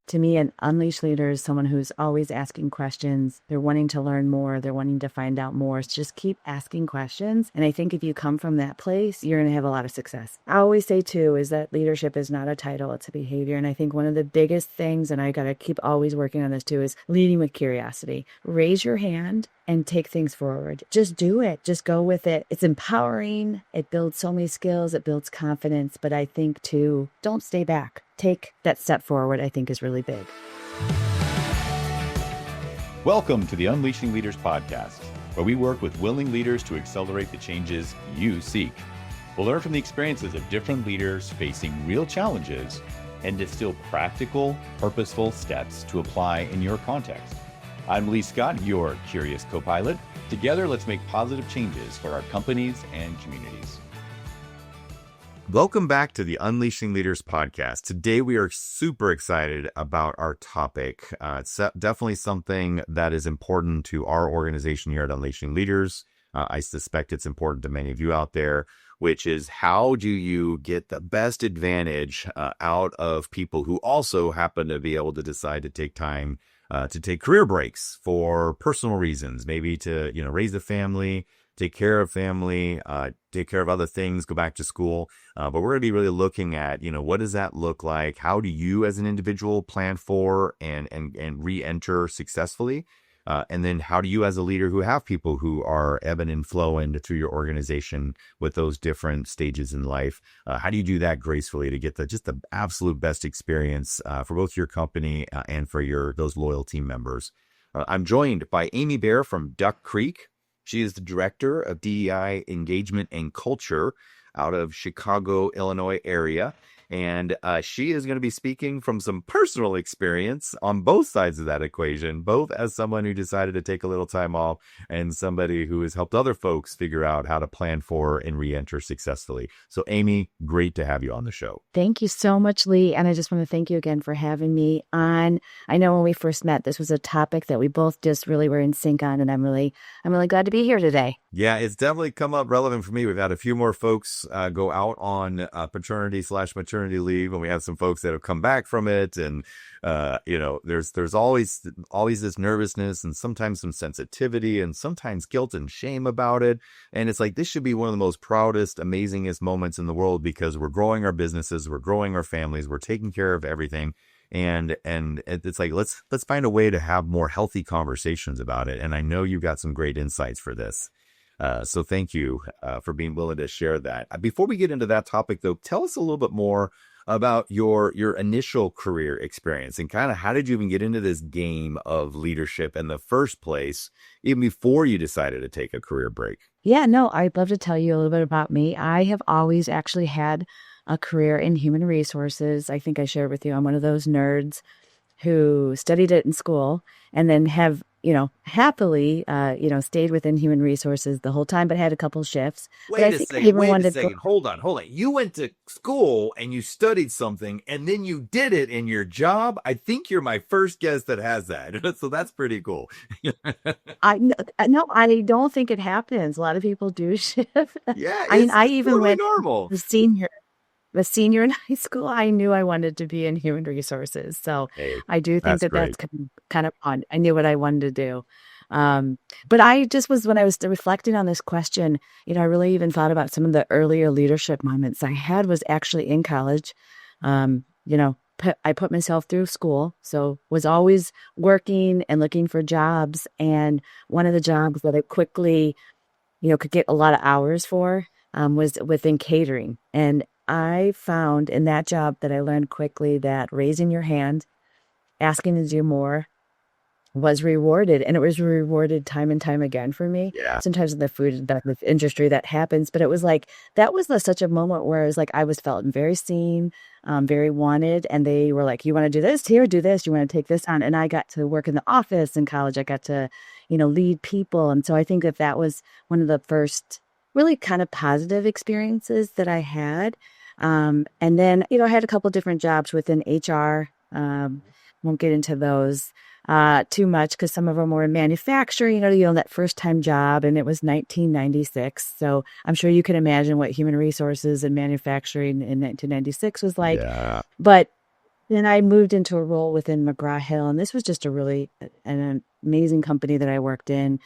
To me, an unleashed leader is someone who's always asking questions. They're wanting to learn more. They're wanting to find out more. So just keep asking questions. And I think if you come from that place, you're going to have a lot of success. I always say, too, is that leadership is not a title, it's a behavior. And I think one of the biggest things, and I got to keep always working on this, too, is leading with curiosity. Raise your hand and take things forward. Just do it. Just go with it. It's empowering. It builds so many skills. It builds confidence. But I think, too, don't stay back. Take that step forward, I think, is really big. Welcome to the Unleashing Leaders podcast, where we work with willing leaders to accelerate the changes you seek. We'll learn from the experiences of different leaders facing real challenges and distill practical, purposeful steps to apply in your context. I'm Lee Scott, your curious co-pilot. Together, let's make positive changes for our companies and communities. Welcome back to the Unleashing Leaders podcast. Today, we are super excited about our topic. It's definitely something that is important to our organization here at Unleashing Leaders. I suspect it's important to many of you out there, which is how do you get the best advantage out of people who also happen to be able to decide to take time to take career breaks for personal reasons, maybe to, raise a family, take care of family, take care of other things, go back to school. But we're going to be really looking at, what does that look like? How do you as an individual plan for and re-enter successfully? And then how do you as a leader who have people who are ebbing and flowing through your organization with those different stages in life? How do you do that gracefully to get the absolute best experience for both your company and for those loyal team members? I'm joined by Amy Bear from Duck Creek. She is the Director of DEI Engagement and Culture out of Chicago, Illinois area. And she is going to be speaking from some personal experience on both sides of that equation, both as someone who decided to take a little time off and somebody who has helped other folks figure out how to plan for and re-enter successfully. So Amy, great to have you on the show. Thank you so much, Lee. And I just want to thank you again for having me on. I know when we first met, this was a topic that we both just really were in sync on. And I'm really glad to be here today. Yeah, it's definitely come up relevant for me. We've had a few more folks go out on paternity/maternity leave, and we have some folks that have come back from it. And, there's always this nervousness and sometimes some sensitivity and sometimes guilt and shame about it. And it's like, this should be one of the most proudest, amazingest moments in the world because we're growing our businesses, we're growing our families, we're taking care of everything. And it's like, let's find a way to have more healthy conversations about it. And I know you've got some great insights for this. So thank you for being willing to share that. Before we get into that topic, though, tell us a little bit more about your initial career experience and kind of how did you even get into this game of leadership in the first place, even before you decided to take a career break? Yeah, no, I'd love to tell you a little bit about me. I have always actually had a career in human resources. I think I shared with you, I'm one of those nerds who studied it in school and then have happily, stayed within human resources the whole time, but had a couple shifts. Wait a second. Hold on. You went to school and you studied something and then you did it in your job. I think you're my first guest that has that. So that's pretty cool. I don't think it happens. A lot of people do shift. Yeah. I even totally went normal. The senior in high school, I knew I wanted to be in human resources. So Hey, I do think that's that's kind of fun. I knew what I wanted to do. But I just when I was reflecting on this question, I really even thought about some of the earlier leadership moments I had was actually in college. I put myself through school, so was always working and looking for jobs. And one of the jobs that I quickly, could get a lot of hours for was within catering. And I found in that job that I learned quickly that raising your hand, asking to do more was rewarded. And it was rewarded time and time again for me. Yeah. Sometimes in the food and beverage industry that happens, but it was like, that was such a moment where it was like, I was felt very seen, very wanted. And they were like, you want to do this here, do this, you want to take this on. And I got to work in the office in college. I got to, lead people. And so I think that was one of the first really kind of positive experiences that I had. And then, I had a couple different jobs within HR. Won't get into those too much because some of them were in manufacturing, that first time job, and it was 1996. So I'm sure you can imagine what human resources and manufacturing in 1996 was like. Yeah. But Then I moved into a role within McGraw-Hill, and this was just a really an amazing company that I worked in.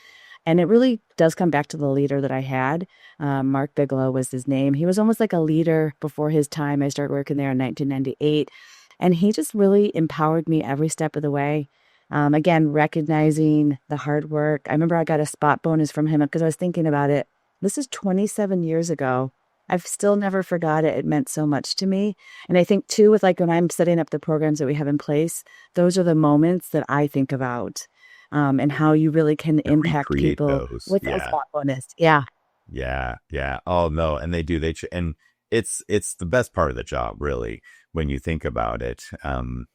And it really does come back to the leader that I had. Mark Bigelow was his name. He was almost like a leader before his time. I started working there in 1998, and he just really empowered me every step of the way. Again, recognizing the hard work. I remember I got a spot bonus from him because I was thinking about it. This is 27 years ago. I've still never forgot it. It meant so much to me. And I think too, with like when I'm setting up the programs that we have in place, those are the moments that I think about, and how you really can And impact recreate people those. with a Yeah. thoughtfulness. Yeah. Yeah, yeah. Oh no, and they do. And it's the best part of the job, really, when you think about it. And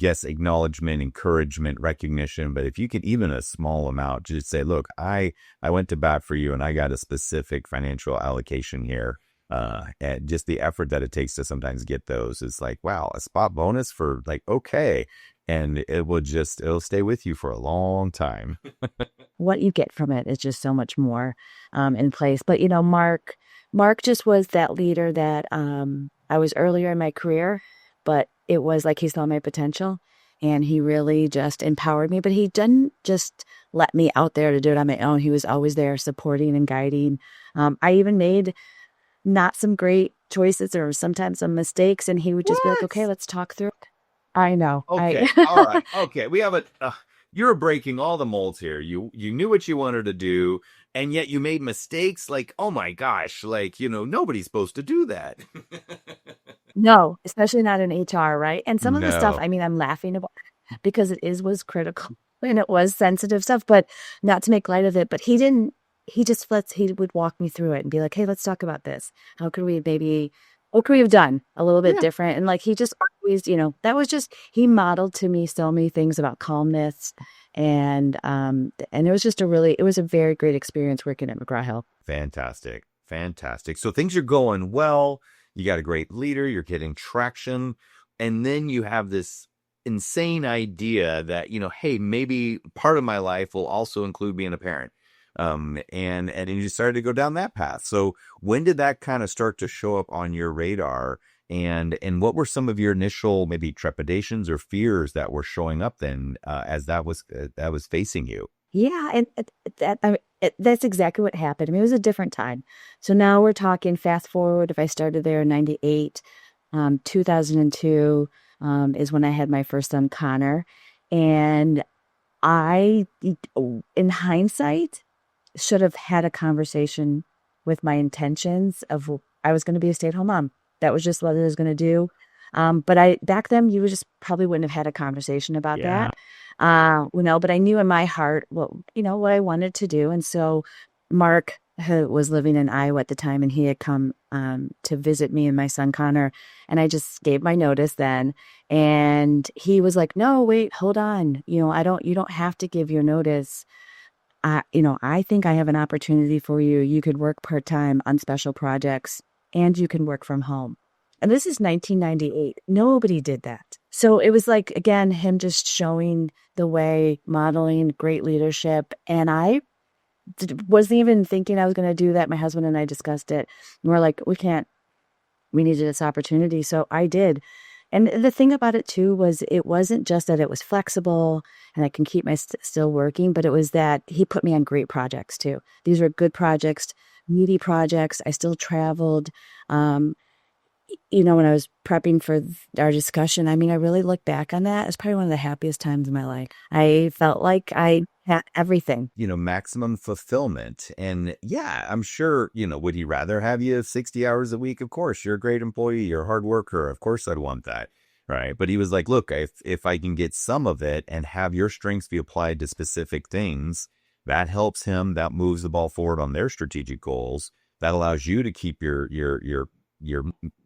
yes, acknowledgement, encouragement, recognition. But if you could even a small amount, just say, look, I went to bat for you, and I got a specific financial allocation here. And just the effort that it takes to sometimes get those is like, wow, a spot bonus for like, okay. And it'll stay with you for a long time. What you get from it is just so much more in place. But Mark just was that leader that I was earlier in my career, but it was like he saw my potential and he really just empowered me. But he didn't just let me out there to do it on my own. He was always there supporting and guiding. I even made not some great choices or sometimes some mistakes, and he would just be like, okay, What? let's talk through it. I know. Okay. All right. Okay. We have a. You're breaking all the molds here. You knew what you wanted to do, and yet you made mistakes. Like, oh my gosh! Like, nobody's supposed to do that. No, especially not in HR, right? And some of the stuff, No. I mean, I'm laughing about because was critical and it was sensitive stuff, but not to make light of it. But he would walk me through it and be like, hey, let's talk about this. What could we have done a little bit Yeah. different? And like, he just always, that was just, he modeled to me so many things about calmness. And it was just it was a very great experience working at McGraw-Hill. Fantastic. Fantastic. So things are going well. You got a great leader. You're getting traction, and then you have this insane idea that hey, maybe part of my life will also include being a parent. And then you started to go down that path. So when did that kind of start to show up on your radar? And what were some of your initial maybe trepidations or fears that were showing up then as that was facing you? Yeah, and that's exactly what happened. I mean, it was a different time. So now we're talking fast forward. If I started there in 98, 2002 is when I had my first son, Connor. And I, in hindsight, should have had a conversation with my intentions of I was going to be a stay-at-home mom. That was just what I was going to do. But back then you just probably wouldn't have had a conversation about Yeah. that. But I knew in my heart what I wanted to do. And so Mark was living in Iowa at the time, and he had come to visit me and my son Connor. And I just gave my notice then. And he was like, no, wait, hold on. You don't have to give your notice. I think I have an opportunity for you. You could work part-time on special projects and you can work from home. And this is 1998. Nobody did that. So it was like, again, him just showing the way, modeling great leadership. And I wasn't even thinking I was going to do that. My husband and I discussed it. And we're like, we needed this opportunity. So I did. And the thing about it too was it wasn't just that it was flexible and I can keep my still working, but it was that he put me on great projects too. These were good projects, meaty projects. I still traveled. Um, when I was prepping for our discussion, I mean, I really look back on that. It's probably one of the happiest times in my life. I felt like I had everything. Maximum fulfillment. And yeah, I'm sure, would he rather have you 60 hours a week? Of course, you're a great employee, you're a hard worker. Of course, I'd want that. Right. But he was like, look, if I can get some of it and have your strengths be applied to specific things, that helps him. That moves the ball forward on their strategic goals. That allows you to keep your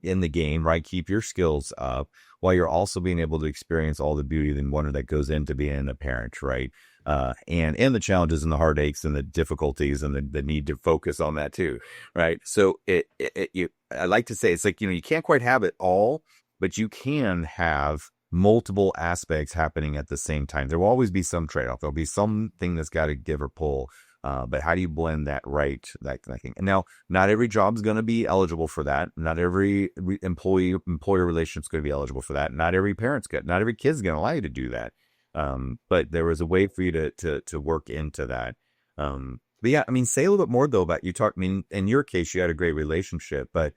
in the game, right? Keep your skills up while you're also being able to experience all the beauty and wonder that goes into being a parent, right? And the challenges and the heartaches and the difficulties and the need to focus on that too, right? So I like to say it's like, you can't quite have it all, but you can have multiple aspects happening at the same time. There will always be some trade-off. There'll be something that's got to give or pull. But how do you blend that right, that kind of thing? And now, not every job's going to be eligible for that. Not every employer relationship is going to be eligible for that. Not every kid's going to allow you to do that. But there was a way for you to work into that. But yeah, I mean, say a little bit more though about you talk. I mean, in your case, you had a great relationship, but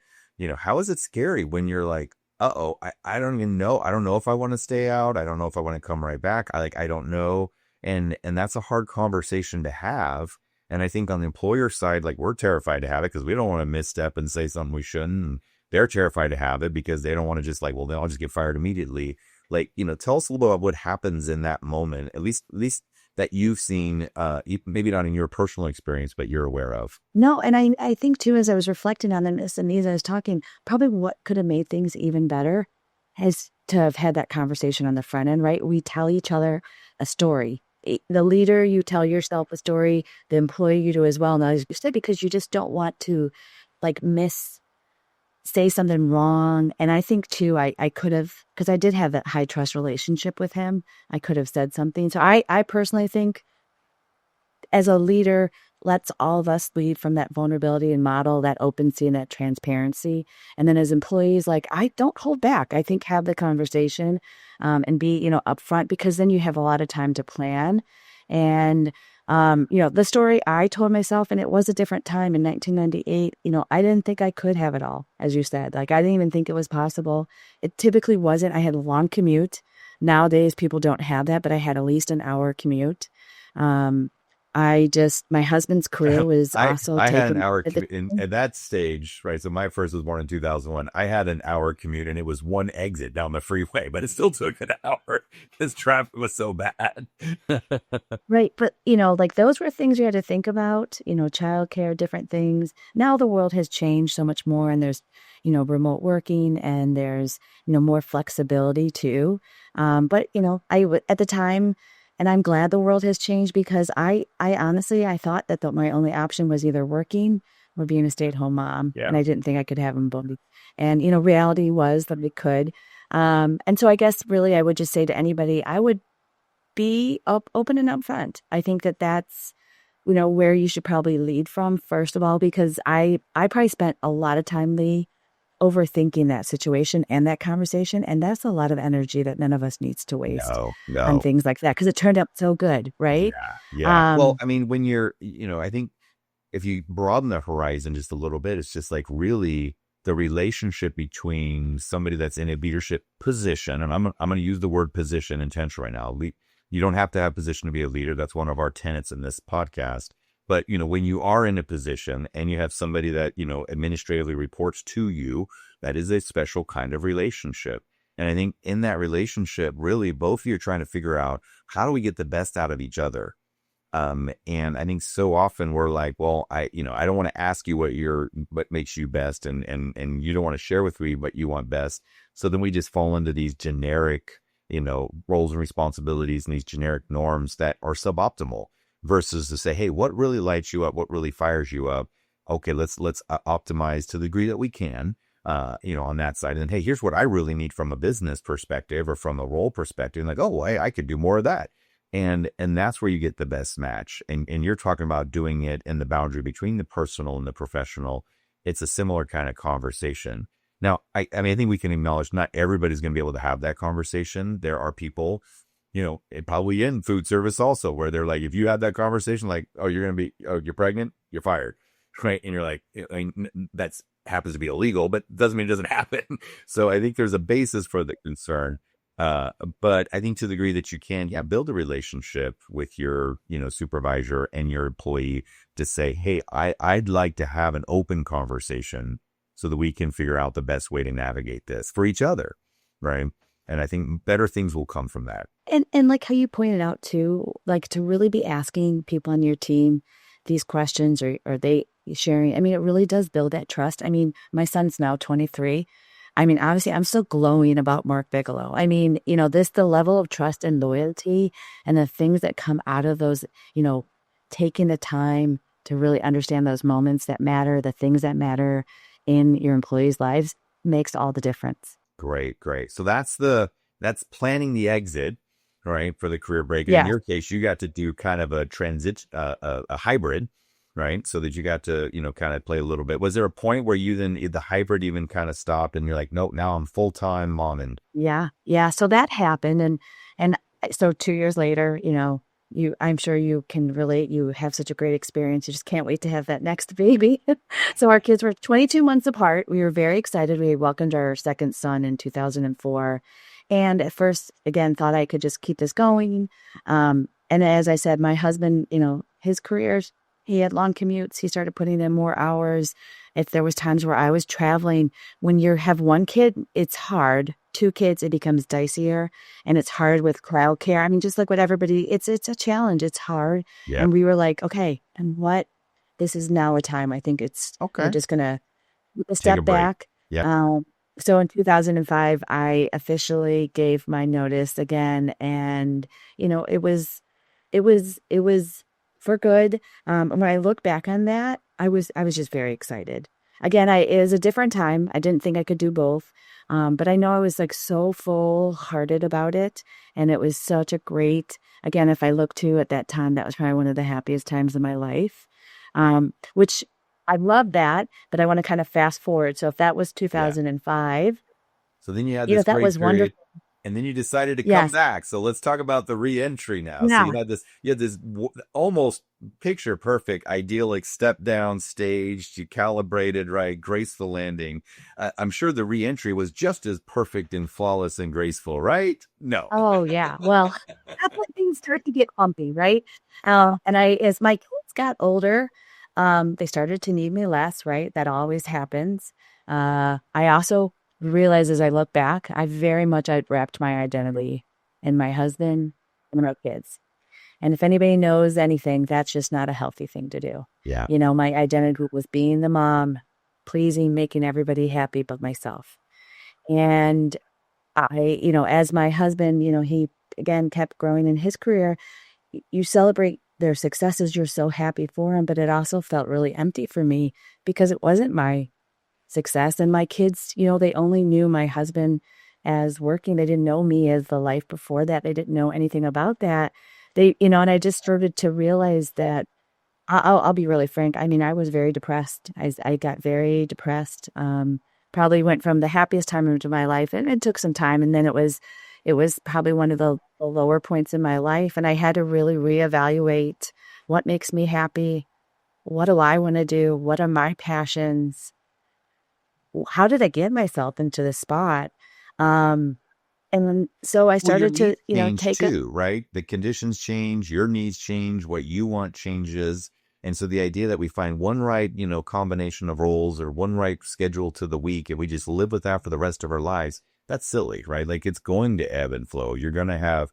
how is it scary when you're like, uh-oh, I don't even know. I don't know if I want to stay out. I don't know if I want to come right back. I don't know. And that's a hard conversation to have. And I think on the employer side, like we're terrified to have it because we don't want to misstep and say something we shouldn't. And they're terrified to have it because they don't want to just like, well, then I'll just get fired immediately. Like, tell us a little bit about what happens in that moment, at least that you've seen, maybe not in your personal experience, but you're aware of. No, and I think too, as I was reflecting on this and as I was talking, probably what could have made things even better is to have had that conversation on the front end, right? We tell each other a story. The leader, you tell yourself a story, the employee, you do as well. Now, as you said, because you just don't want to like say something wrong. And I think too, I could have, because I did have that high trust relationship with him, I could have said something. So I personally think as a leader, let's all of us lead from that vulnerability and model that opency and that transparency. And then as employees, like I don't hold back. I think have the conversation and be, upfront, because then you have a lot of time to plan. And, the story I told myself, and it was a different time in 1998, I didn't think I could have it all, as you said. Like I didn't even think it was possible. It typically wasn't. I had a long commute. Nowadays, people don't have that, but I had at least an hour commute. My husband's career was also I had an taken hour commute at that stage, right? So my first was born in 2001. I had an hour commute and it was one exit down the freeway, but it still took an hour because traffic was so bad. Right. But, like those were things you had to think about, childcare, different things. Now the world has changed so much more, and there's, remote working, and there's, more flexibility too. But, at the time, and I'm glad the world has changed, because I honestly, I thought that my only option was either working or being a stay-at-home mom. Yeah. And I didn't think I could have them both. And, reality was that we could. And so I guess really I would just say to anybody, I would be open and upfront. I think that that's, where you should probably lead from, first of all, because I probably spent a lot of time, Lee, overthinking that situation and that conversation. And that's a lot of energy that none of us needs to waste on things like that, because it turned out so good, right? Yeah. Well, I mean, when you're, I think if you broaden the horizon just a little bit, it's just like really the relationship between somebody that's in a leadership position. And I'm going to use the word position intentionally right now. You don't have to have a position to be a leader. That's one of our tenets in this podcast. But, when you are in a position and you have somebody that, administratively reports to you, that is a special kind of relationship. And I think in that relationship, really, both of you are trying to figure out, how do we get the best out of each other? And I think so often we're like, well, I don't want to ask you what makes you best. And you don't want to share with me what you want best. So then we just fall into these generic, roles and responsibilities and these generic norms that are suboptimal, versus to say, hey, what really lights you up? What really fires you up? Okay, let's optimize to the degree that we can, on that side. And hey, here's what I really need from a business perspective or from a role perspective. And like, oh, hey, I could do more of that. And that's where you get the best match. And you're talking about doing it in the boundary between the personal and the professional. It's a similar kind of conversation. Now, I mean, I think we can acknowledge not everybody's going to be able to have that conversation. There are people, it probably in food service also, where they're like, if you had that conversation, like, oh, you're pregnant, you're fired. Right. And you're like, I mean, that's happens to be illegal, but doesn't mean it doesn't happen. So I think there's a basis for the concern. But I think to the degree that you can, build a relationship with your, supervisor and your employee to say, hey, I'd like to have an open conversation so that we can figure out the best way to navigate this for each other. Right. And I think better things will come from that. And like how you pointed out too, like to really be asking people on your team these questions, or are they sharing? I mean, it really does build that trust. I mean, my son's now 23. I mean, obviously, I'm still glowing about Mark Bigelow. I mean, the level of trust and loyalty and the things that come out of those, taking the time to really understand those moments that matter, the things that matter in your employees' lives, makes all the difference. Great. So that's planning the exit. right, for the career break. And in Yeah. your case, you got to do kind of a transit, a hybrid, right? So that you got to, kind of play a little bit. Was there a point where you then the hybrid even kind of stopped and you're like, nope, now I'm full time mom and Yeah, yeah, so that happened, and so 2 years later, I'm sure you can relate, you have such a great experience, you just can't wait to have that next baby. So our kids were 22 months apart, we were very excited, we welcomed our second son in 2004, and at first, again, thought I could just keep this going, and as I said, my husband, his careers, he had long commutes, he started putting in more hours. If there was times where I was traveling, when you have one kid, it's hard. Two kids, it becomes dicier, and it's hard with childcare. I mean, just like what everybody, it's a challenge. It's hard, yeah, and we were like, okay, and what? This is now a time. I think we're okay, just gonna take a step break. back. Yep. So in 2005, I officially gave my notice again, and it was for good. And when I look back on that, I was just very excited. Again, it was a different time. I didn't think I could do both. But I know I was like so full hearted about it. And it was such a great, again, if I look to at that time, that was probably one of the happiest times of my life. Which I love that, but I want to kind of fast forward. So if that was Yeah. 2005, So then you had this that great was period, wonderful. and then you decided to come Yes. back. So let's talk about the re-entry now. So Yeah. you had this almost picture perfect, idyllic step down staged, you calibrated right, graceful landing. I'm sure the re-entry was just as perfect and flawless and graceful, right? No. Oh, yeah. Well, that's when things start to get bumpy, right? And as my kids got older, they started to need me less, right? That always happens. I also realize as I look back, I wrapped my identity in my husband and my kids. And if anybody knows anything, that's just not a healthy thing to do. Yeah. My identity was being the mom, pleasing, making everybody happy but myself. And as my husband, he again kept growing in his career, you celebrate their successes, you're so happy for him, but it also felt really empty for me because it wasn't my success. And my kids, they only knew my husband as working. They didn't know me as the life before that. They didn't know anything about that. And I just started to realize that I'll be really frank. I mean, I was very depressed. I got very depressed. Probably went from the happiest time into my life, and it took some time. And then it was probably one of the lower points in my life, and I had to really reevaluate what makes me happy. What do I want to do? What are my passions? How did I get myself into this spot? Um, and then, so I Well, your started to, needs change take a, too, right? The conditions change, your needs change, what you want changes. And so the idea that we find one right, combination of roles or one right schedule to the week and we just live with that for the rest of our lives, that's silly, right? Like it's going to ebb and flow. You're going to have,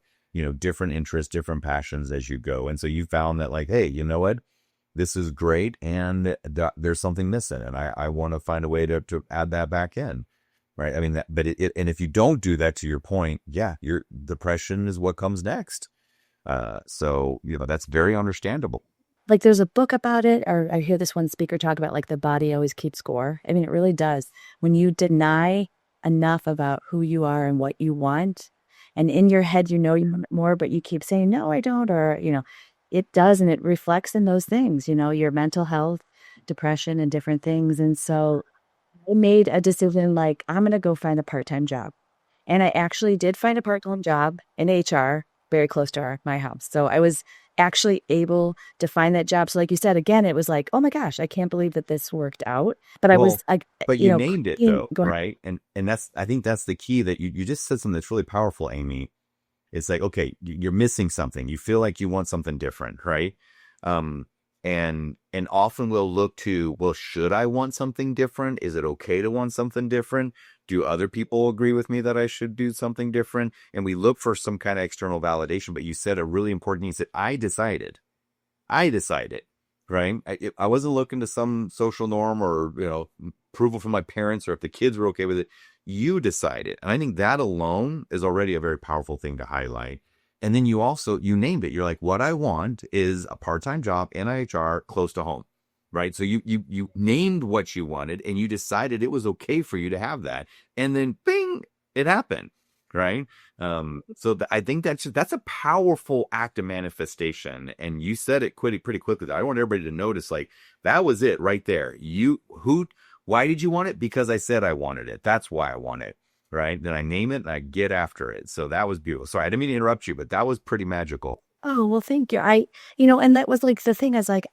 different interests, different passions as you go. And so you found that like, hey, you know what? This is great. And there's something missing. And I want to find a way to add that back in. Right. I mean, and if you don't do that, to your point, yeah, your depression is what comes next. So, that's very understandable. like there's a book about it, or I hear this one speaker talk about like the body always keeps score. I mean, it really does. When you deny enough about who you are and what you want, and in your head you want more, but you keep saying, no, I don't, or it does, and it reflects in those things, your mental health, depression, and different things. And so I made a decision like, I'm gonna go find a part-time job. And I actually did find a part-time job in HR very close to my house. So I was actually able to find that job. So like you said, again, it was like, oh my gosh, I can't believe that this worked out. But I Well, was like, but you named it though, go ahead. right? And I think that's the key that you just said something that's really powerful, Amy. It's like, okay, you're missing something. You feel like you want something different, right? Um, and often we'll look to, well, should I want something different? Is it okay to want something different? Do other people agree with me that I should do something different? And we look for some kind of external validation. But you said a really important thing. You said, I decided, right? I wasn't looking to some social norm or, approval from my parents or if the kids were okay with it. You decided. And I think that alone is already a very powerful thing to highlight. And then you named it. You're like, what I want is a part-time job in HR close to home, right? So you named what you wanted and you decided it was okay for you to have that. And then bing, it happened, right? So I think that's a powerful act of manifestation. And you said it pretty quickly. I want everybody to notice, like, that was it right there. Why did you want it? Because I said I wanted it. That's why I want it. Right. Then I name it and I get after it. So that was beautiful. Sorry, I didn't mean to interrupt you, but that was pretty magical. Oh, well, thank you. And that was like the thing is like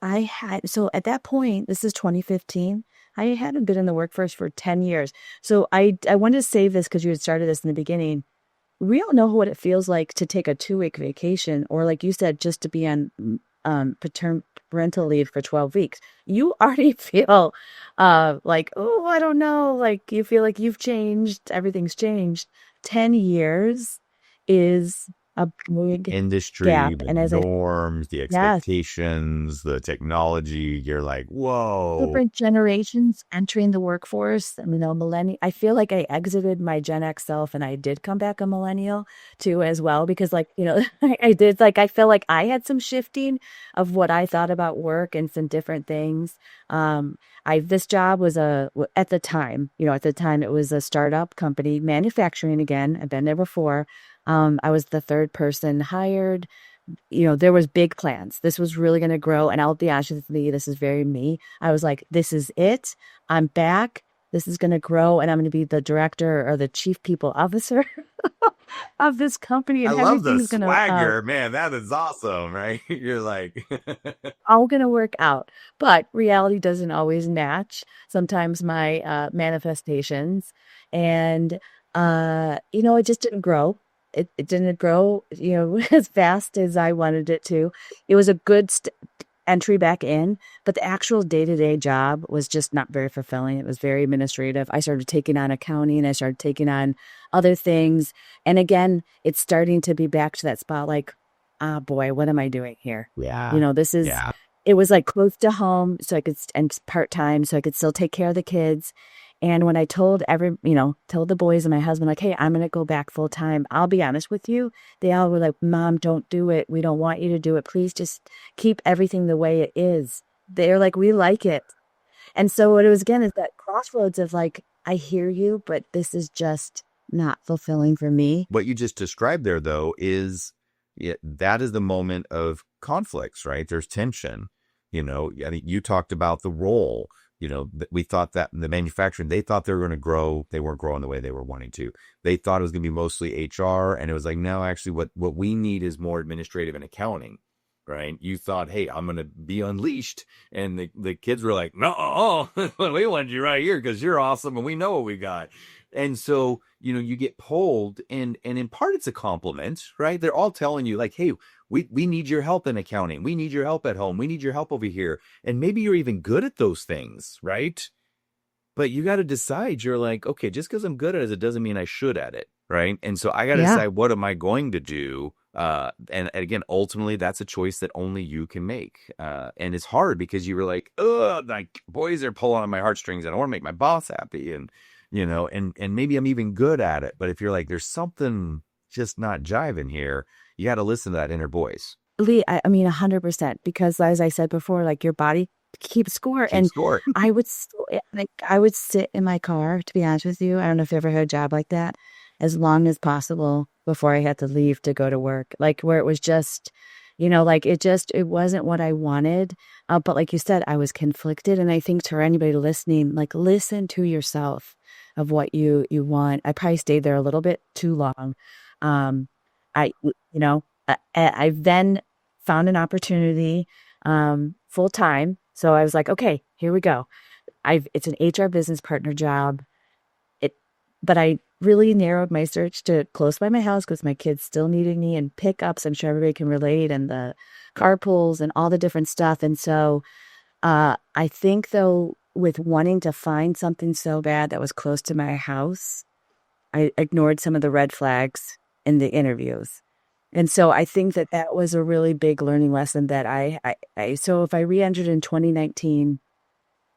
so at that point, this is 2015. I hadn't been in the workforce for 10 years. So I wanted to save this because you had started this in the beginning. We all know what it feels like to take a 2-week vacation, or like you said, just to be on parental leave for 12 weeks. You already feel like, oh, I don't know. Like you feel like you've changed, everything's changed. 10 years is a big Industry, gap. the And as I norms, the yes, expectations, the technology, you're like, whoa. different generations entering the workforce. I mean, millennial. I feel like I exited my Gen X self, and I did come back a millennial too, as well, because, like, I did. Like, I feel like I had some shifting of what I thought about work and some different things. This job was at the time. At the time, it was a startup company, manufacturing again. I've been there before. I was the third person hired. There was big plans. This was really going to grow. And I'll be honest with you, this is very me. I was like, this is it. I'm back. This is going to grow. And I'm going to be the director or the chief people officer of this company. I And love the everything's going to, swagger, man. That is awesome, right? You're like, all going to work out. But reality doesn't always match sometimes my manifestations. And, it just didn't grow. It didn't grow, as fast as I wanted it to. It was a good entry back in, but the actual day-to-day job was just not very fulfilling. It was very administrative. I started taking on accounting. I started taking on other things. And again, it's starting to be back to that spot like, ah, boy, what am I doing here? yeah, This is, yeah. it was like close to home, so I could, and part-time, so I could still take care of the kids. And when I told the boys and my husband, like, hey, I'm going to go back full time, I'll be honest with you, they all were like, Mom, don't do it. We don't want you to do it. Please just keep everything the way it is. They're like, we like it. And so what it was again is that crossroads of like, I hear you, but this is just not fulfilling for me. What you just described there, though, is that is the moment of conflicts, right? There's tension. I think you talked about the role. We thought that the manufacturing, they thought they were going to grow. They weren't growing the way they were wanting to. They thought it was going to be mostly HR. And it was like, no, actually, what we need is more administrative and accounting, right? You thought, hey, I'm going to be unleashed. And the kids were like, no, we want you right here because you're awesome and we know what we got. And so, you get pulled, and in part it's a compliment, right? They're all telling you like, hey, we need your help in accounting. We need your help at home. We need your help over here. And maybe you're even good at those things, right? But you got to decide, you're like, okay, just because I'm good at it doesn't mean I should at it, right? And so I got to Yeah. decide, what am I going to do? And again, ultimately, that's a choice that only you can make. And it's hard because you were like, oh, like boys are pulling on my heartstrings, and I want to make my boss happy, and and maybe I'm even good at it. But if you're like, there's something just not jiving here, you got to listen to that inner voice. Lee, I mean, 100%, because as I said before, like your body keeps score. Keep And score. I would sit in my car, to be honest with you. I don't know if you ever had a job like that, as long as possible before I had to leave to go to work, like where it was just, like it wasn't what I wanted. But like you said, I was conflicted. And I think to anybody listening, like listen to yourself of what you want. I probably stayed there a little bit too long. Um, I've then found an opportunity full time. So I was like, okay, here we go. It's an HR business partner job. But I really narrowed my search to close by my house because my kids still needed me, and pickups. I'm sure everybody can relate, and the carpools and all the different stuff. And so I think though, with wanting to find something so bad that was close to my house, I ignored some of the red flags in the interviews. And so I think that was a really big learning lesson that so if I re-entered in 2019,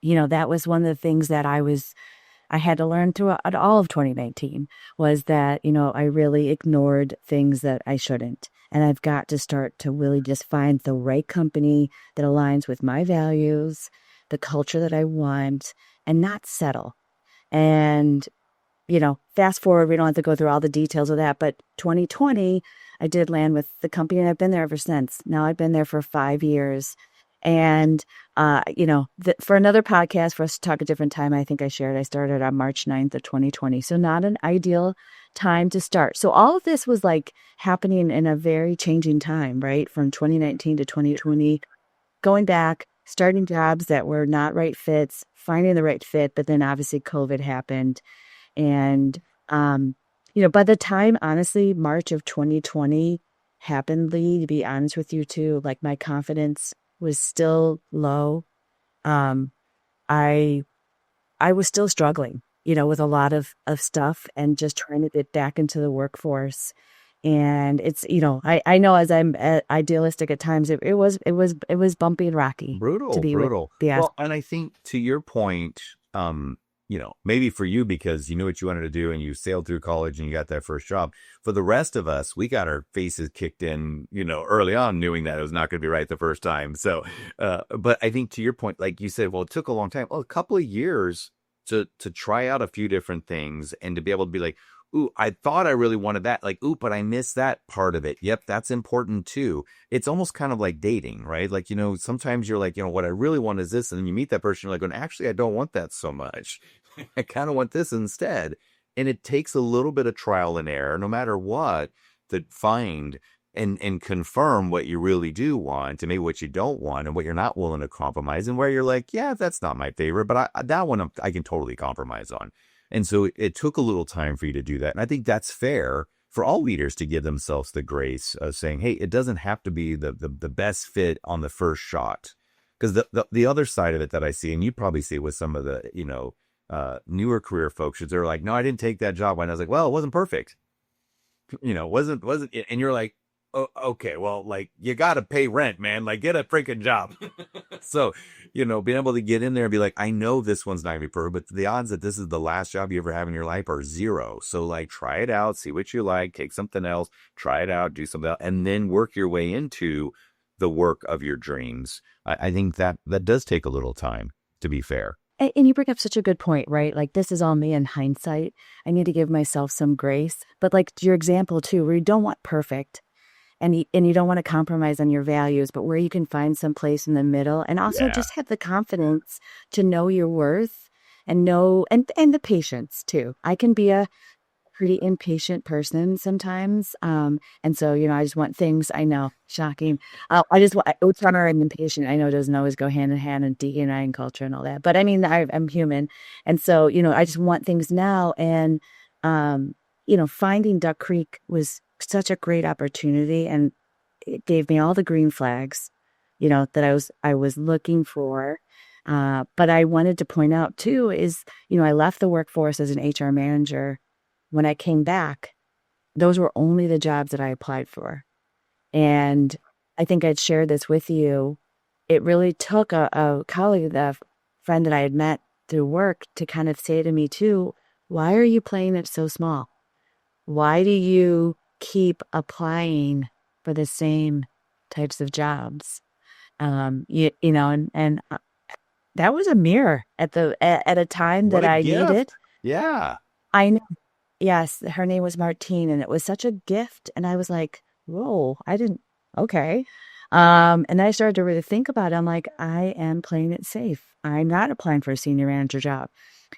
that was one of the things that I had to learn throughout all of 2019, was that, I really ignored things that I shouldn't. And I've got to start to really just find the right company that aligns with my values, the culture that I want, and not settle. And fast forward, we don't have to go through all the details of that, but 2020, I did land with the company and I've been there ever since. Now I've been there for 5 years. And, for another podcast for us to talk a different time, I think I shared, I started on March 9th of 2020. So not an ideal time to start. So all of this was like happening in a very changing time, right? From 2019 to 2020, going back, starting jobs that were not right fits, finding the right fit, but then obviously COVID happened. And, by the time, honestly, March of 2020 happened, Lee, to be honest with you too, like my confidence was still low. Um, I, I was still struggling, with a lot of stuff and just trying to get back into the workforce. And it's, I know as I'm idealistic at times, it was bumpy and rocky to Brutal, be with brutal. the ass. Well, and I think to your point, maybe for you because you knew what you wanted to do and you sailed through college and you got that first job. For the rest of us, we got our faces kicked in, early on, knowing that it was not going to be right the first time. So, but I think to your point, like you said, well, it took a long time, well, a couple of years to try out a few different things and to be able to be like, ooh, I thought I really wanted that. Like, ooh, but I missed that part of it. Yep, that's important too. It's almost kind of like dating, right? Like, sometimes you're like, what I really want is this. And then you meet that person, you're like, going, actually, I don't want that so much. I kind of want this instead. And it takes a little bit of trial and error, no matter what, to find and confirm what you really do want and maybe what you don't want and what you're not willing to compromise and where you're like, yeah, that's not my favorite, but that one I can totally compromise on. And so it took a little time for you to do that. And I think that's fair for all leaders to give themselves the grace of saying, hey, it doesn't have to be the best fit on the first shot. Because the other side of it that I see, and you probably see it with some of the, newer career folks, is they're like, no, I didn't take that job. And I was like, well, it wasn't perfect. Wasn't, and you're like, oh, okay, well, like you got to pay rent, man. Like get a freaking job. So, being able to get in there and be like, I know this one's not gonna be perfect, but the odds that this is the last job you ever have in your life are zero. So like try it out, see what you like, take something else, try it out, do something else, and then work your way into the work of your dreams. I think that does take a little time, to be fair. And you bring up such a good point, right? Like this is all me in hindsight. I need to give myself some grace. But like your example too, where you don't want perfect and you don't want to compromise on your values, but where you can find some place in the middle and also Yeah. just have the confidence to know your worth and know and the patience too. I can be a pretty impatient person sometimes. And so, I just want things, I know, shocking. I just want, Outsummer and impatient, I know doesn't always go hand in hand in DEI and culture and all that, but I mean, I'm human. And so, I just want things now. And, finding Duck Creek was such a great opportunity and it gave me all the green flags, that I was looking for. But I wanted to point out too is, I left the workforce as an HR manager. When I came back, those were only the jobs that I applied for. And I think I'd shared this with you. It really took a colleague, a friend that I had met through work to kind of say to me too, why are you playing it so small? Why do you keep applying for the same types of jobs? And that was a mirror at a time What that a I needed. gift. Yeah. I know. Yes, her name was Martine, and it was such a gift. And I was like, whoa, I didn't, okay. And then I started to really think about it. I'm like, I am playing it safe. I'm not applying for a senior manager job,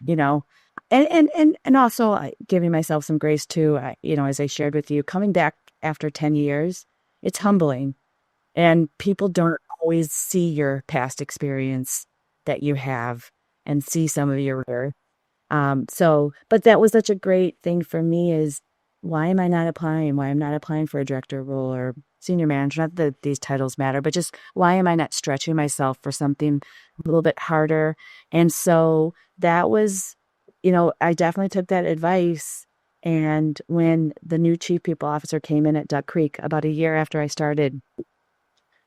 you know. And also giving myself some grace too, as I shared with you, coming back after 10 years, it's humbling. And people don't always see your past experience that you have and see some of your worth. But that was such a great thing for me is why am I not applying? Why I'm not applying for a director role or senior manager? Not that these titles matter, but just why am I not stretching myself for something a little bit harder? And so that was, I definitely took that advice. And when the new chief people officer came in at Duck Creek about a year after I started,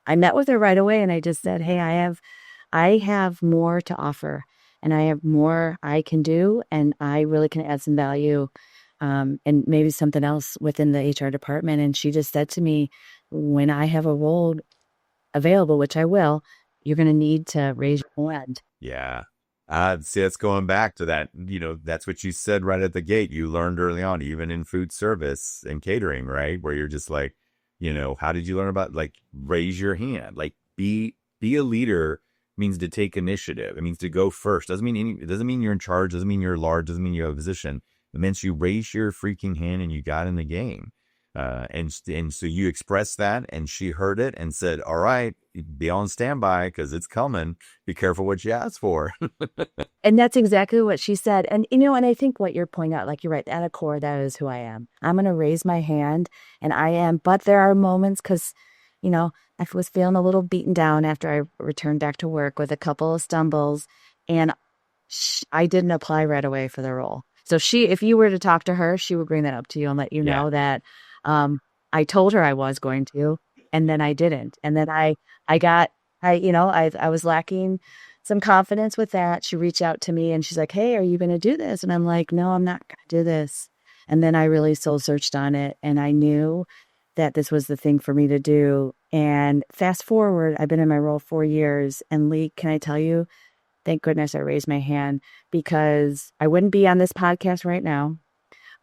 I met with her right away and I just said, hey, I have more to offer and I have more I can do and I really can add some value and maybe something else within the HR department. And she just said to me, when I have a role available, which I will, you're going to need to raise your hand. Yeah. See, that's going back to that. That's what you said right at the gate. You learned early on, even in food service and catering, right? Where you're just like, how did you learn about like raise your hand, like be a leader means to take initiative. It means to go first. It doesn't mean you're in charge. Doesn't mean you're large. Doesn't mean you have a position. It means you raise your freaking hand and you got in the game. And so you expressed that, and she heard it and said, "All right, be on standby because it's coming. Be careful what you ask for." And that's exactly what she said. And I think what you're pointing out, like you're right, at a core, that is who I am. I'm going to raise my hand, and I am. But there are moments because, I was feeling a little beaten down after I returned back to work with a couple of stumbles, and I didn't apply right away for the role. So if you were to talk to her, she would bring that up to you and let you Yeah. know that I told her I was going to, and then I didn't. And then I was lacking some confidence with that. She reached out to me and she's like, "Hey, are you going to do this?" And I'm like, "No, I'm not going to do this." And then I really soul searched on it, and I knew that this was the thing for me to do. And fast forward, I've been in my role 4 years. And Lee, can I tell you, thank goodness I raised my hand, because I wouldn't be on this podcast right now.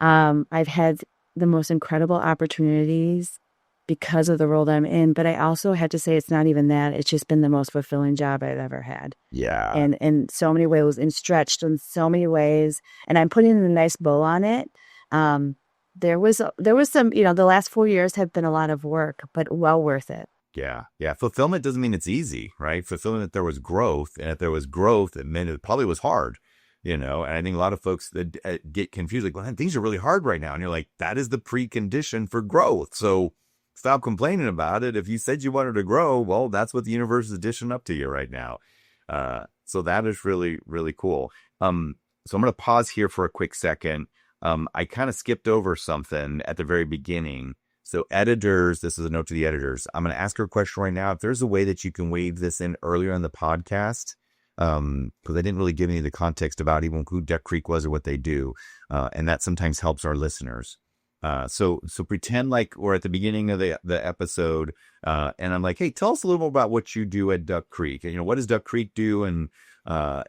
I've had the most incredible opportunities because of the role that I'm in, but I also had to say it's not even that. It's just been the most fulfilling job I've ever had. Yeah. And in so many ways, and stretched in so many ways. And I'm putting a nice bow on it. There was some, the last 4 years have been a lot of work, but well worth it. Yeah. Yeah. Fulfillment doesn't mean it's easy, right? Fulfillment, there was growth. And if there was growth, it meant it probably was hard, and I think a lot of folks that get confused, like, well, things are really hard right now. And you're like, that is the precondition for growth. So stop complaining about it. If you said you wanted to grow, well, that's what the universe is dishing up to you right now. So that is really, really cool. So I'm going to pause here for a quick second. I kind of skipped over something at the very beginning. So editors, this is a note to the editors. I'm going to ask her a question right now. If there's a way that you can weave this in earlier in the podcast, because I didn't really give any of the context about even who Duck Creek was or what they do. And that sometimes helps our listeners. So pretend like we're at the beginning of the episode, and I'm like, "Hey, tell us a little more about what you do at Duck Creek. And, what does Duck Creek do?" And, so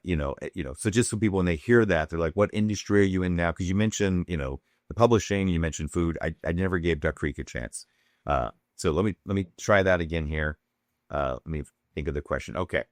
just so people, when they hear that, they're like, "What industry are you in now?" Because you mentioned, the publishing, you mentioned food. I never gave Duck Creek a chance. So let me try that again here. Let me think of the question. Okay.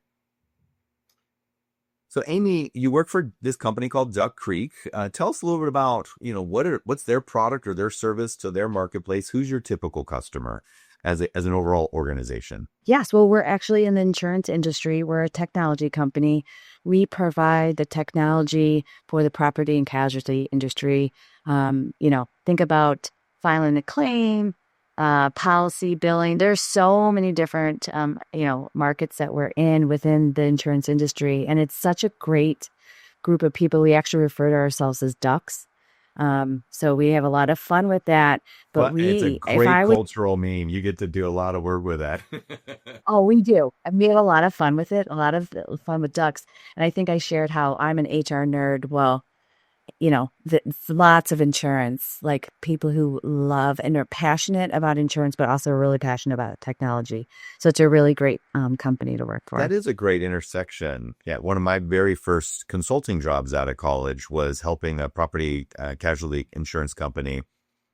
So Amy, you work for this company called Duck Creek. Tell us a little bit about, what's their product or their service to their marketplace? Who's your typical customer as an overall organization? Yes, well, we're actually in the insurance industry. We're a technology company. We provide the technology for the property and casualty industry. Think about filing a claim, policy billing. There's so many different, markets that we're in within the insurance industry. And it's such a great group of people. We actually refer to ourselves as ducks. So we have a lot of fun with that. But It's a great cultural meme. You get to do a lot of work with that. Oh, we do. And we have a lot of fun with it, a lot of fun with ducks. And I think I shared how I'm an HR nerd. Well, lots of insurance, like people who love and are passionate about insurance, but also really passionate about technology. So it's a really great company to work for. That is a great intersection. Yeah. One of my very first consulting jobs out of college was helping a property casualty insurance company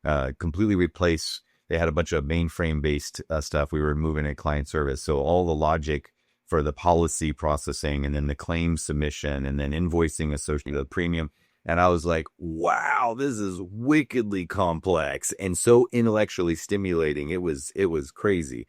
completely replace. They had a bunch of mainframe based stuff. We were moving a client service. So all the logic for the policy processing and then the claim submission and then invoicing associated with the premium. And I was like, wow, this is wickedly complex and so intellectually stimulating. It was crazy.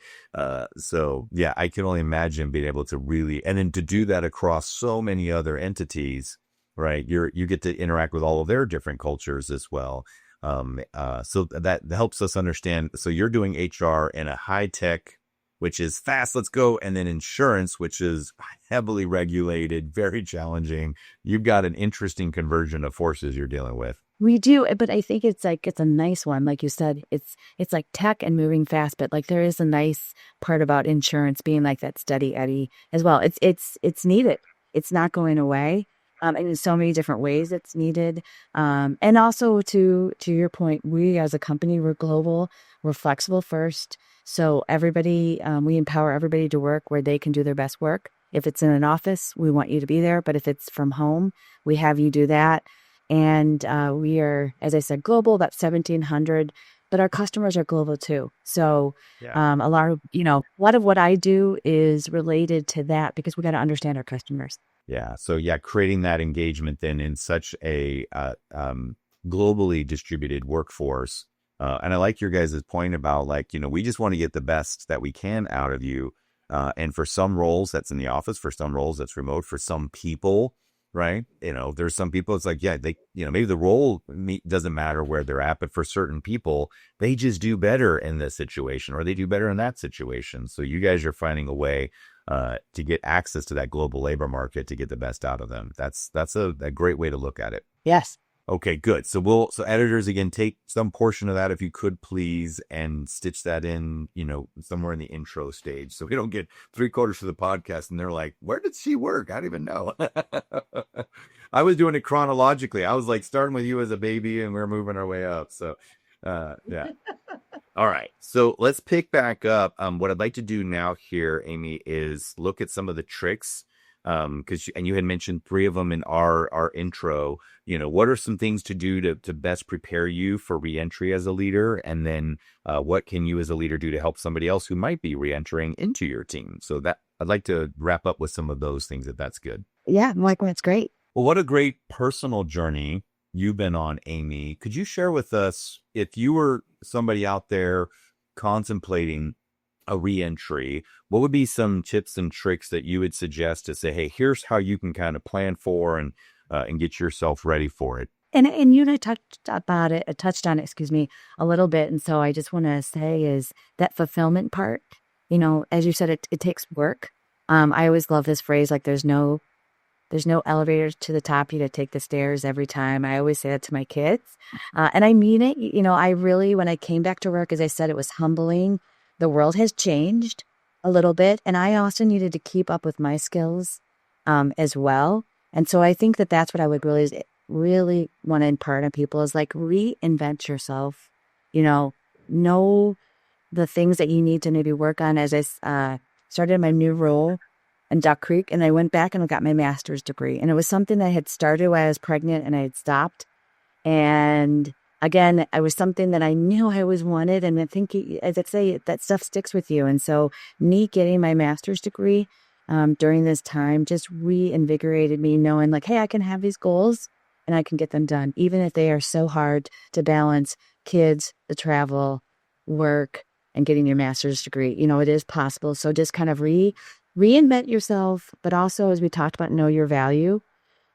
So yeah, I can only imagine being able to really, and then to do that across so many other entities, right? You get to interact with all of their different cultures as well. So that helps us understand. So you're doing HR in a high tech, which is fast, let's go. And then insurance, which is heavily regulated, very challenging. You've got an interesting conversion of forces you're dealing with. We do, but I think it's a nice one. Like you said, it's like tech and moving fast, but like there is a nice part about insurance being like that steady Eddie as well. It's needed. It's not going away. And in so many different ways it's needed. And also to your point, we as a company, we're global, we're flexible first. So everybody, we empower everybody to work where they can do their best work. If it's in an office, we want you to be there. But if it's from home, we have you do that. And we are, as I said, global, about 1,700, but our customers are global too. So Yeah. a lot of what I do is related to that because we got to understand our customers. Yeah. So yeah, creating that engagement then in such a globally distributed workforce. And I like your guys' point about like, we just want to get the best that we can out of you. And for some roles that's in the office, for some roles that's remote, for some people, right? There's some people it's like, yeah, they, maybe the role doesn't matter where they're at, but for certain people, they just do better in this situation or they do better in that situation. So you guys are finding a way to get access to that global labor market to get the best out of them. That's a great way to look at it. Yes. Okay, good. So editors again, take some portion of that if you could please and stitch that in, somewhere in the intro stage. So we don't get 3/4 of the podcast and they're like, where did she work? I don't even know. I was doing it chronologically. I was like starting with you as a baby and we're moving our way up. So yeah. All right. So let's pick back up. What I'd like to do now here, Amy, is look at some of the tricks. Because you had mentioned 3 of them in our intro. What are some things to do to best prepare you for reentry as a leader, and then what can you as a leader do to help somebody else who might be reentering into your team? So that I'd like to wrap up with some of those things if that's good. Yeah, Mike, that's great. Well, what a great personal journey you've been on, Amy. Could you share with us if you were somebody out there contemplating a reentry, what would be some tips and tricks that you would suggest to say, hey, here's how you can kind of plan for and get yourself ready for it? And you and I touched on it, excuse me, a little bit. And so I just want to say is that fulfillment part, as you said, it takes work. I always love this phrase, like there's no elevators to the top. You got to take the stairs every time. I always say that to my kids. And I mean it. I really, when I came back to work, as I said, it was humbling. The world has changed a little bit. And I also needed to keep up with my skills as well. And so I think that that's what I would really want to impart on people is like reinvent yourself, know the things that you need to maybe work on as I started my new role in Duck Creek, and I went back and got my master's degree. And it was something that I had started while I was pregnant and I had stopped. And again, it was something that I knew I always wanted. And I think, as I say, that stuff sticks with you. And so me getting my master's degree during this time just reinvigorated me, knowing like, hey, I can have these goals and I can get them done, even if they are so hard to balance kids, the travel, work, and getting your master's degree. It is possible. So just kind of reinvent yourself, but also, as we talked about, know your value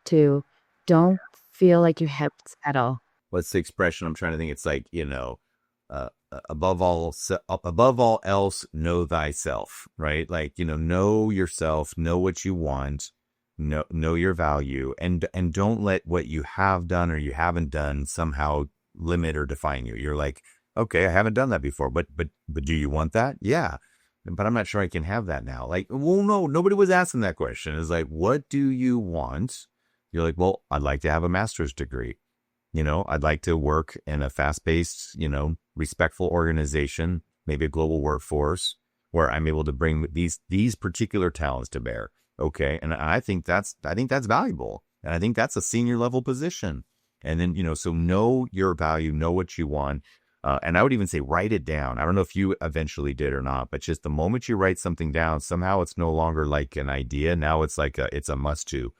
too. Don't feel like you have to settle. What's the expression I'm trying to think? It's like, above all else, know thyself, right? Like, know yourself, know what you want, know your value, and don't let what you have done or you haven't done somehow limit or define you. You're like, okay, I haven't done that before, but do you want that? Yeah. But I'm not sure I can have that now. Like, well, no, nobody was asking that question. It's like, what do you want? You're like, well, I'd like to have a master's degree. I'd like to work in a fast-paced, respectful organization, maybe a global workforce where I'm able to bring these particular talents to bear. Okay. And I think that's valuable. And I think that's a senior level position. And then, so know your value, know what you want. And I would even say write it down. I don't know if you eventually did or not, but just the moment you write something down, somehow it's no longer like an idea. Now it's like it's a must do.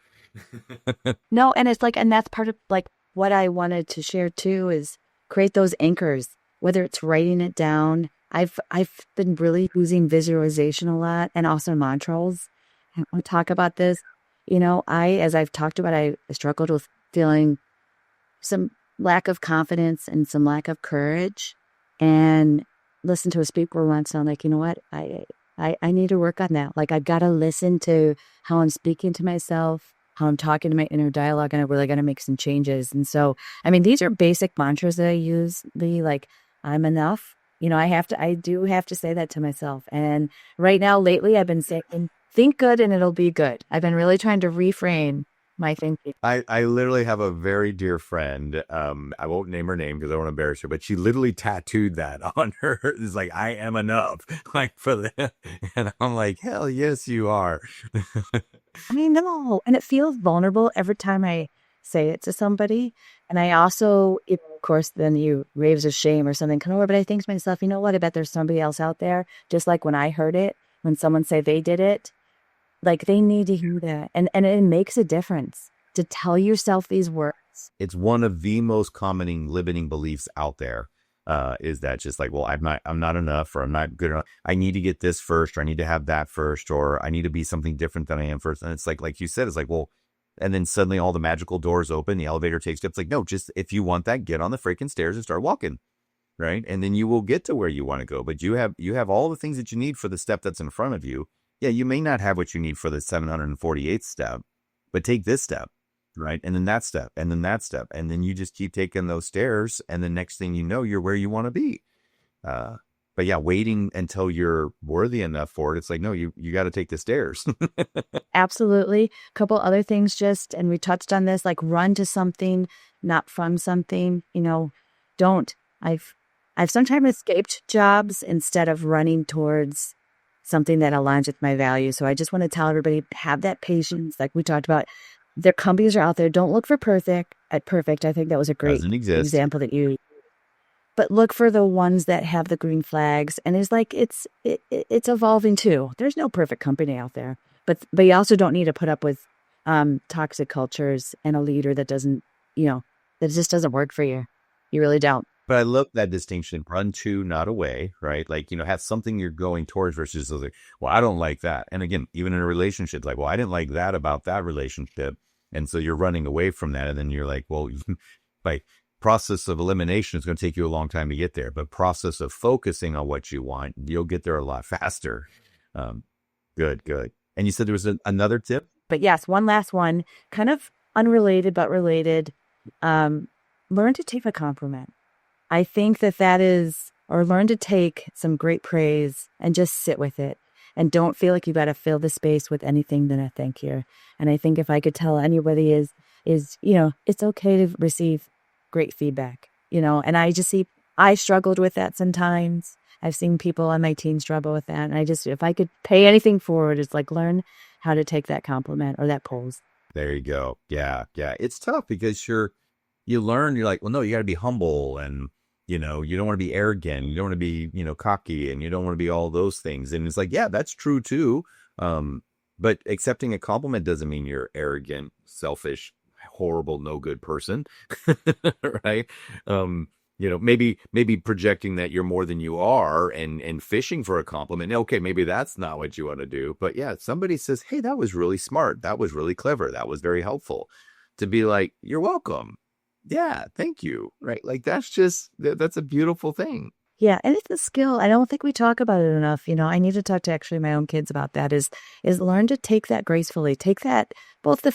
No, and it's like, and that's part of like what I wanted to share too is create those anchors, whether it's writing it down. I've been really using visualization a lot and also mantras. And we'll talk about this. As I've talked about, I struggled with feeling some lack of confidence and some lack of courage, and listened to a speaker once. And I'm like, you know what? I need to work on that. Like, I've got to listen to how I'm speaking to myself, how I'm talking to my inner dialogue, and I really got to make some changes. And so, I mean, these are basic mantras that I use. Like, I'm enough. I do have to say that to myself. And right now, lately, I've been saying, think good and it'll be good. I've been really trying to reframe my thinking. I literally have a very dear friend. I won't name her name because I don't want to embarrass her, but she literally tattooed that on her. It's like, I am enough. Like for the, and I'm like, hell yes, you are. I know. And it feels vulnerable every time I say it to somebody. And I also, of course, then you waves of shame or something come over. But I think to myself, you know what? I bet there's somebody else out there, just like when I heard it, when someone say they did it, like they need to hear that. And it makes a difference to tell yourself these words. It's one of the most common limiting beliefs out there. Is that just like, well, I'm not enough, or I'm not good enough. I need to get this first, or I need to have that first, or I need to be something different than I am first. And it's like you said, it's like, well, and then suddenly all the magical doors open, the elevator takes steps. Like, no, just if you want that, get on the freaking stairs and start walking, right? And then you will get to where you want to go. But you have all the things that you need for the step that's in front of you. Yeah, you may not have what you need for the 748th step, but take this step, right? And then that step, and then that step, and then you just keep taking those stairs, and the next thing you know, you're where you want to be. But yeah, waiting until you're worthy enough for it, it's like, no, you got to take the stairs. Absolutely. A couple other things just, and we touched on this, like run to something, not from something, don't. I've sometimes escaped jobs instead of running towards something that aligns with my values. So I just want to tell everybody, have that patience. Like we talked about, their companies are out there. Don't look for perfect. I think that was a great Doesn't exist. example that you, but look for the ones that have the green flags. And it's like, it's evolving too. There's no perfect company out there, but you also don't need to put up with toxic cultures and a leader that doesn't, that just doesn't work for you. You really don't. But I love that distinction: run to, not away, right? Like, have something you're going towards versus like, well, I don't like that. And again, even in a relationship, like, well, I didn't like that about that relationship. And so you're running away from that. And then you're like, well, like, process of elimination is going to take you a long time to get there. But process of focusing on what you want, you'll get there a lot faster. Good. And you said there was another tip? But yes, one last one, kind of unrelated, but related. Learn to take a compliment. I think that is, or learn to take some great praise and just sit with it. And don't feel like you got to fill the space with anything than a thank you. And I think if I could tell anybody is, it's okay to receive great feedback, and I struggled with that sometimes. I've seen people on my team struggle with that. And if I could pay anything forward, it's like, learn how to take that compliment or that praise. There you go. Yeah. It's tough because you learn, you're like, well, no, you got to be humble, and you don't want to be arrogant, you don't want to be, cocky, and you don't want to be all those things. And it's like, yeah, that's true too. But accepting a compliment doesn't mean you're arrogant, selfish, horrible, no good person. Right? Maybe projecting that you're more than you are and fishing for a compliment. Okay, maybe that's not what you want to do. But yeah, somebody says, hey, that was really smart. That was really clever. That was very helpful. To be like, you're welcome. Yeah, thank you. Right? Like, that's a beautiful thing. Yeah, and it's a skill. I don't think we talk about it enough. I need to talk to actually my own kids about that, is learn to take that gracefully. Take that, both the,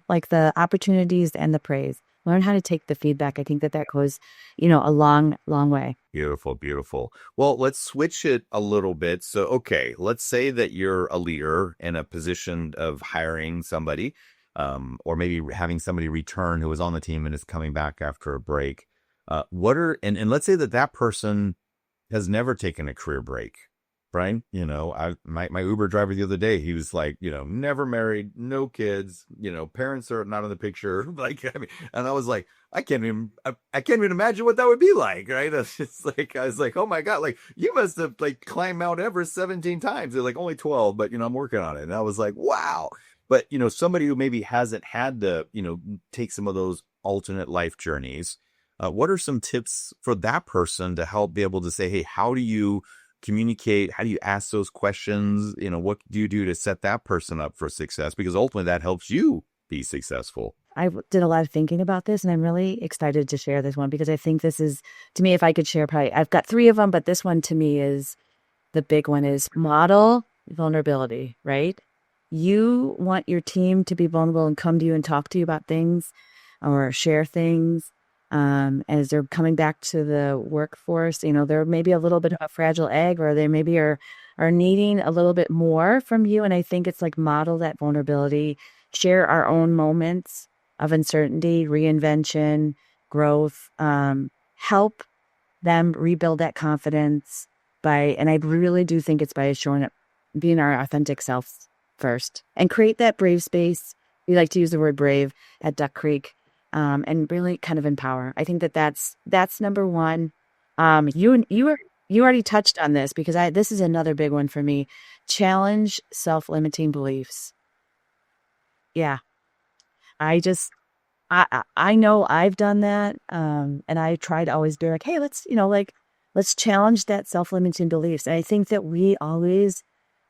like the opportunities and the praise. Learn how to take the feedback. I think that goes, a long, long way. Beautiful. Well, let's switch it a little bit. So, okay, let's say that you're a leader in a position of hiring somebody, or maybe having somebody return who was on the team and is coming back after a break. And let's say that person has never taken a career break, right? My Uber driver the other day, he was like, never married, no kids, parents are not in the picture. Like, and I was like, I can't even imagine what that would be like, right? It's like, I was like, oh my God, like, you must have like climbed Mount Everest 17 times. They're like, only 12, but I'm working on it. And I was like, wow. But, somebody who maybe hasn't had to, take some of those alternate life journeys, what are some tips for that person to help be able to say, hey, how do you communicate? How do you ask those questions? What do you do to set that person up for success? Because ultimately that helps you be successful. I did a lot of thinking about this, and I'm really excited to share this one because I think this is, to me, if I could share, probably, I've got 3 of them, but this one to me is the big one, is model vulnerability, right? You want your team to be vulnerable and come to you and talk to you about things or share things. As they're coming back to the workforce, they're maybe a little bit of a fragile egg, or they maybe are needing a little bit more from you. And I think it's like, model that vulnerability, share our own moments of uncertainty, reinvention, growth, help them rebuild that confidence and I really do think it's by showing up, being our authentic selves first, and create that brave space. We like to use the word brave at Duck Creek, and really kind of empower. I think that's number one. You already touched on this because this is another big one for me. Challenge self-limiting beliefs. Yeah, I just I know I've done that, and I try to always be like, hey, let's challenge that self-limiting beliefs. And I think that we always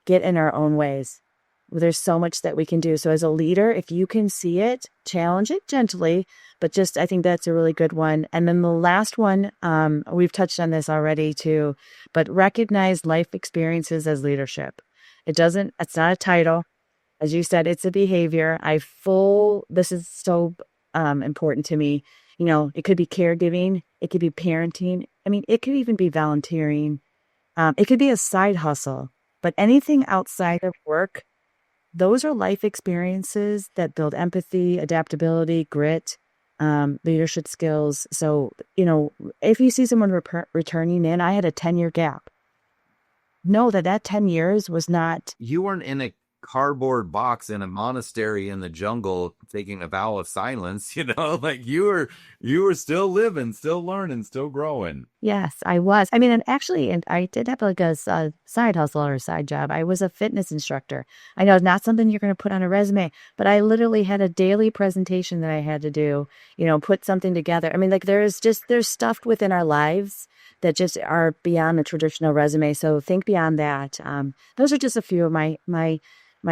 get in our own ways. There's so much that we can do. So as a leader, if you can see it, challenge it gently, but just I think that's a really good one. And then the last one, we've touched on this already too, but recognize life experiences as leadership. It's not a title. As you said, it's a behavior. This is so important to me. It could be caregiving, it could be parenting. I mean, it could even be volunteering. It could be a side hustle, but anything outside of work, those are life experiences that build empathy, adaptability, grit, leadership skills. So, if you see someone returning in, I had a 10-year gap. Know that 10 years was not. You weren't in a cardboard box in a monastery in the jungle taking a vow of silence, like you were still living, still learning, still growing. Yes, I was. I mean, and I did have like a side hustle or a side job. I was a fitness instructor. I know it's not something you're going to put on a resume, but I literally had a daily presentation that I had to do, put something together. I mean, like there's stuff within our lives that just are beyond the traditional resume. So think beyond that. Those are just a few of my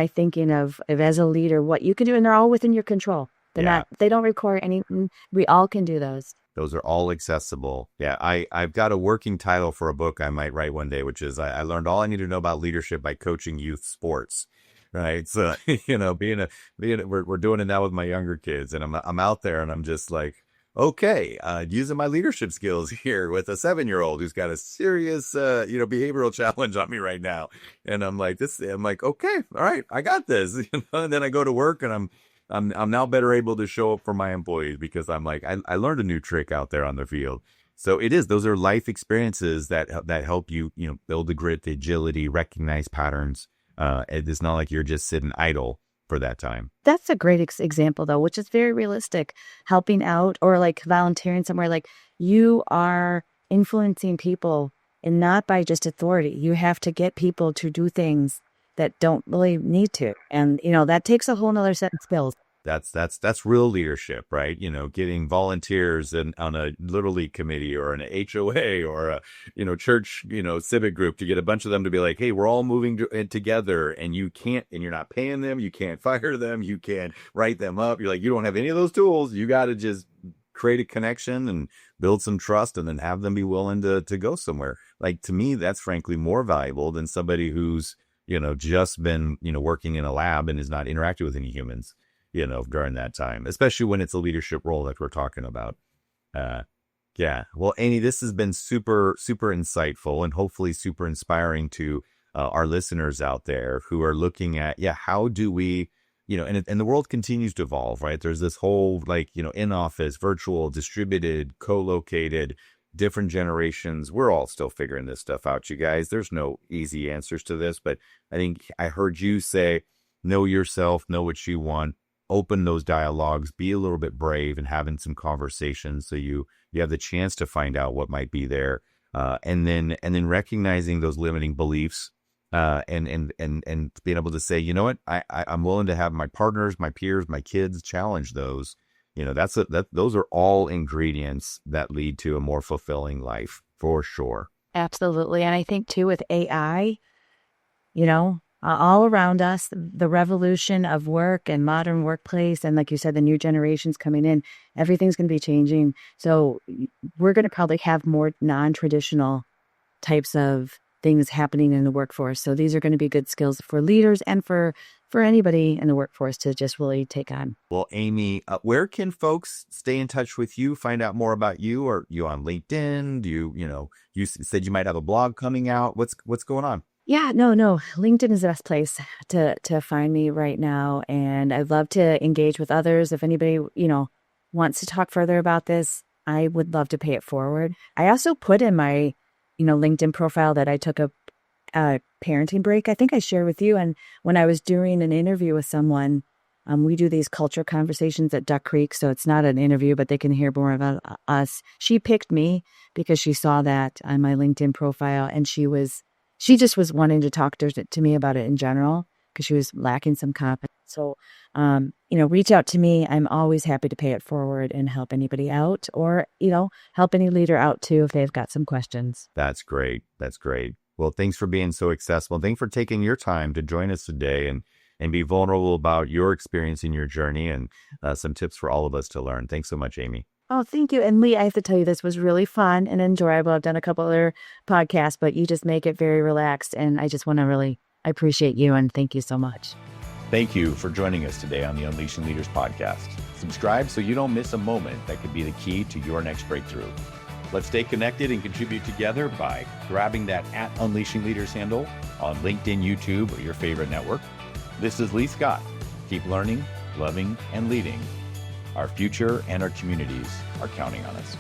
thinking of as a leader, what you can do, and they're all within your control. They don't require anything. We all can do those. Those are all accessible. Yeah, I've got a working title for a book I might write one day, which is I learned all I need to know about leadership by coaching youth sports. Right. So, we're doing it now with my younger kids, and I'm out there and I'm just like, okay, using my leadership skills here with a 7-year-old who's got a serious, behavioral challenge on me right now. And I'm like, okay, all right, I got this. And then I go to work and I'm now better able to show up for my employees because I'm like, I learned a new trick out there on the field. So those are life experiences that help you, build the grit, the agility, recognize patterns. It's not like you're just sitting idle for that time. That's a great example though, which is very realistic. Helping out or like volunteering somewhere, like you are influencing people and not by just authority. You have to get people to do things that don't really need to. And, that takes a whole nother set of skills. That's real leadership, right? Getting volunteers on a Little League committee or an HOA or a, church, civic group to get a bunch of them to be like, hey, we're all moving together and you're not paying them. You can't fire them. You can't write them up. You're like, you don't have any of those tools. You got to just create a connection and build some trust and then have them be willing to go somewhere. Like, to me, that's frankly more valuable than somebody who's, just been, working in a lab and is not interacting with any humans, during that time, especially when it's a leadership role that we're talking about. Yeah. Well, Amy, this has been super, super insightful and hopefully super inspiring to our listeners out there who are looking at, how do we, and the world continues to evolve, right? There's this whole in office, virtual, distributed, co-located, different generations. We're all still figuring this stuff out, you guys. There's no easy answers to this, but I think I heard you say, know yourself, know what you want, open those dialogues, be a little bit brave and having some conversations so you have the chance to find out what might be there. And then recognizing those limiting beliefs, and being able to say, you know what, I'm willing to have my partners, my peers, my kids challenge those. Those are all ingredients that lead to a more fulfilling life for sure. Absolutely. And I think too, with AI, all around us, the revolution of work and modern workplace. And like you said, the new generations coming in, everything's going to be changing. So we're going to probably have more non-traditional types of things happening in the workforce. So these are going to be good skills for leaders and for anybody in the workforce to just really take on. Well, Amy, where can folks stay in touch with you, find out more about you? Are you on LinkedIn? Do you said you might have a blog coming out? What's going on? Yeah, no. LinkedIn is the best place to find me right now, and I'd love to engage with others. If anybody, wants to talk further about this, I would love to pay it forward. I also put in my, LinkedIn profile that I took a parenting break. I think I shared with you, and when I was doing an interview with someone, we do these culture conversations at Duck Creek, so it's not an interview, but they can hear more about us. She picked me because she saw that on my LinkedIn profile, and she just was wanting to talk to me about it in general because she was lacking some confidence. So, reach out to me. I'm always happy to pay it forward and help anybody out, or, help any leader out too if they've got some questions. That's great. That's great. Well, thanks for being so accessible. Thanks for taking your time to join us today and be vulnerable about your experience in your journey and some tips for all of us to learn. Thanks so much, Amy. Oh, thank you. And Lee, I have to tell you, this was really fun and enjoyable. I've done a couple other podcasts, but you just make it very relaxed. And I just want to I appreciate you and thank you so much. Thank you for joining us today on the Unleashing Leaders podcast. Subscribe so you don't miss a moment that could be the key to your next breakthrough. Let's stay connected and contribute together by grabbing that @Unleashing Leaders handle on LinkedIn, YouTube, or your favorite network. This is Lee Scott. Keep learning, loving, and leading. Our future and our communities are counting on us.